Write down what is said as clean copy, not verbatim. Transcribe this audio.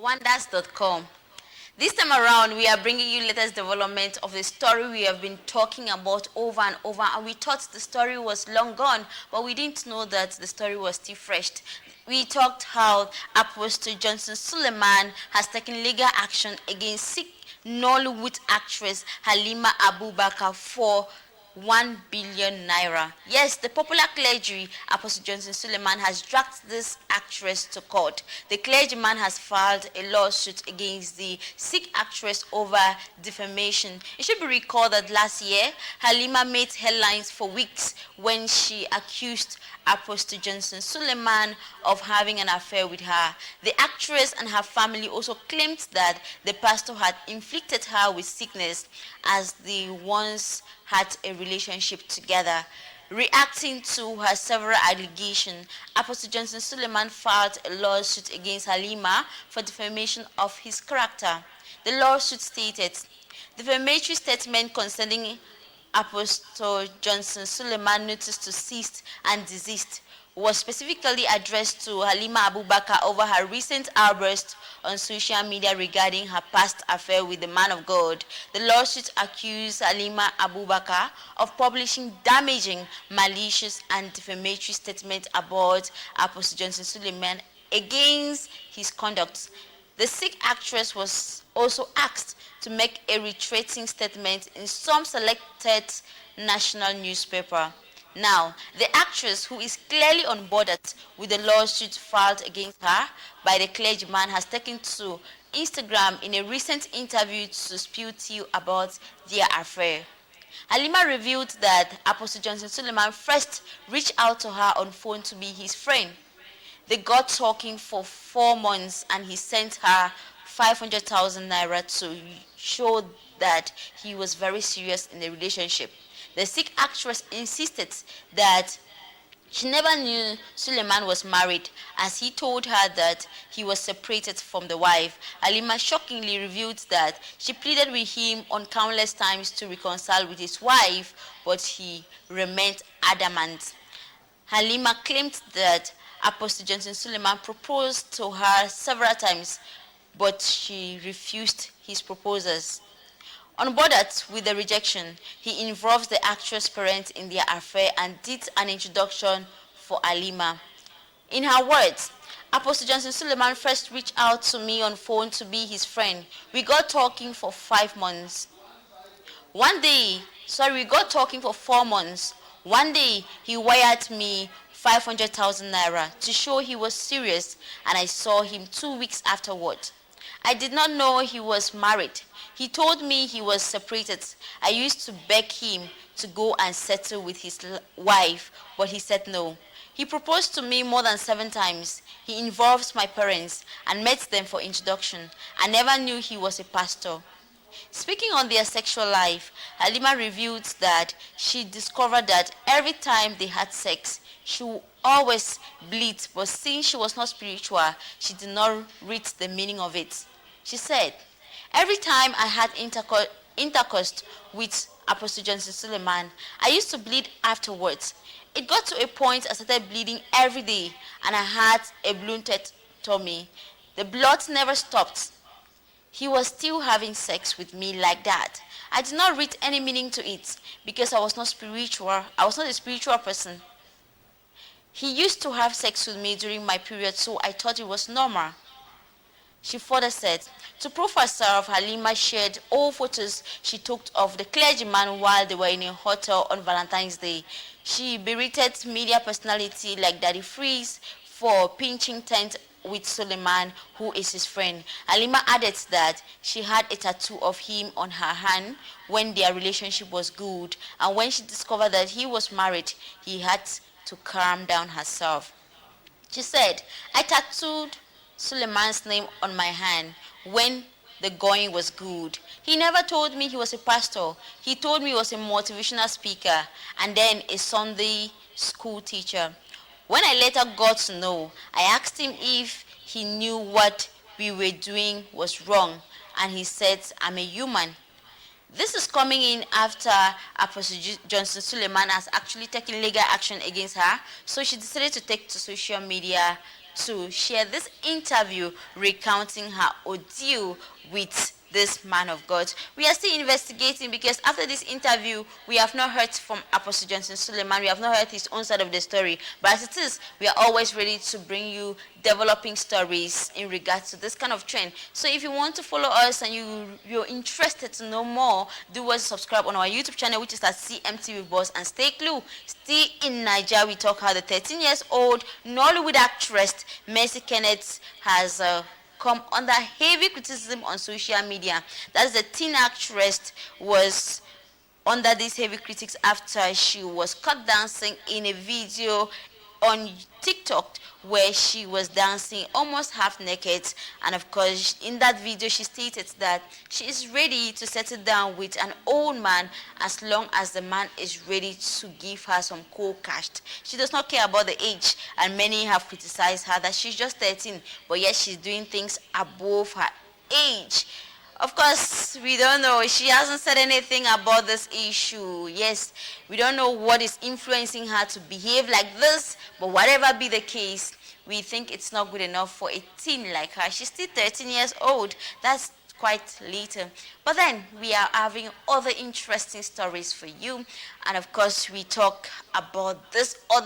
wonders.com. This time around, we are bringing you latest development of the story we have been talking about over and over, and we thought the story was long gone, but we didn't know that the story was still fresh. We talked how Apostle Johnson Suleman has taken legal action against Sikh Nollywood actress Halima Abubakar for 1 billion naira. Yes, the popular clergy, Apostle Johnson Suleman, has dragged this actress to court. The clergyman has filed a lawsuit against the Sikh actress over defamation. It should be recalled that last year, Halima made headlines for weeks when she accused Apostle Johnson Suleman of having an affair with her. The actress and her family also claimed that the pastor had inflicted her with sickness as they once had a relationship together. Reacting to her several allegations, Apostle Johnson Suleman filed a lawsuit against Halima for defamation of his character. The lawsuit stated, defamatory statement concerning Apostle Johnson Suleman notice to cease and desist was specifically addressed to Halima Abubakar over her recent outburst on social media regarding her past affair with the man of God. The lawsuit accused Halima Abubakar of publishing damaging, malicious, and defamatory statements about Apostle Johnson Suleman against his conduct. The Sikh actress was also asked to make a retracting statement in some selected national newspaper. Now, the actress, who is clearly unbothered with the lawsuit filed against her by the clergyman, has taken to Instagram in a recent interview to spill tea about their affair. Halima revealed that Apostle Johnson Suleman first reached out to her on phone to be his friend. They got talking for 4 months and he sent her 500,000 naira to show that he was very serious in the relationship. The Sikh actress insisted that she never knew Suleman was married, as he told her that he was separated from the wife. Halima shockingly revealed that she pleaded with him on countless times to reconcile with his wife, but he remained adamant. Halima claimed that Apostle Johnson Suleman proposed to her several times, but she refused his proposals. Unbothered with the rejection, he involved the actress' parents in their affair and did an introduction for Halima. In her words, Apostle Johnson Suleman first reached out to me on phone to be his friend. We got talking for 5 months. We got talking for 4 months. One day, he wired me 500,000 naira to show he was serious, and I saw him 2 weeks afterward. I did not know he was married. He told me he was separated. I used to beg him to go and settle with his wife, but he said no. He proposed to me more than 7 times. He involved my parents and met them for introduction. I never knew he was a pastor. Speaking on their sexual life, Halima revealed that she discovered that every time they had sex, she would always bleed, but since she was not spiritual, she did not read the meaning of it. She said, every time I had intercourse with Apostle Johnson Suleman, I used to bleed afterwards. It got to a point I started bleeding every day, and I had a blunted tummy. The blood never stopped. He was still having sex with me like that. I did not read any meaning to it because I was not spiritual. I was not a spiritual person. He used to have sex with me during my period, so I thought it was normal. She further said, to prove herself, Halima shared all photos she took of the clergyman while they were in a hotel on Valentine's Day. She berated media personality like Daddy Freeze for pinching tent with Suleman, who is his friend. Halima added that she had a tattoo of him on her hand when their relationship was good, and when she discovered that he was married, he had to calm down herself. She said, I tattooed Suleman's name on my hand when the going was good. He never told me he was a pastor. He told me he was a motivational speaker and then a Sunday school teacher. When I later got to know, I asked him if he knew what we were doing was wrong, and he said, I'm a human. This is coming in after Apostle Johnson Suleman has actually taken legal action against her, so she decided to take to social media to share this interview recounting her ordeal with this man of God. We are still investigating because after this interview, we have not heard from Apostle Johnson Suleman. We have not heard his own side of the story. But as it is, we are always ready to bring you developing stories in regards to this kind of trend. So if you want to follow us and you're interested to know more, do us subscribe on our YouTube channel, which is at CMTV Buzz, and stay clue. Still in Nigeria, we talk how the 13 years old Nollywood actress Mercy Kenneth has come under heavy criticism on social media. That's the teen actress was under these heavy critics after she was caught dancing in a video on TikTok where she was dancing almost half naked, and of course in that video she stated that she is ready to settle down with an old man as long as the man is ready to give her some cold cash. She does not care about the age, and many have criticized her that she's just 13, but yet she's doing things above her age. Of course, we don't know. She hasn't said anything about this issue. Yes, we don't know what is influencing her to behave like this, but whatever be the case, we think it's not good enough for a teen like her. She's still 13 years old. That's quite little. But then we are having other interesting stories for you. And of course, we talk about this other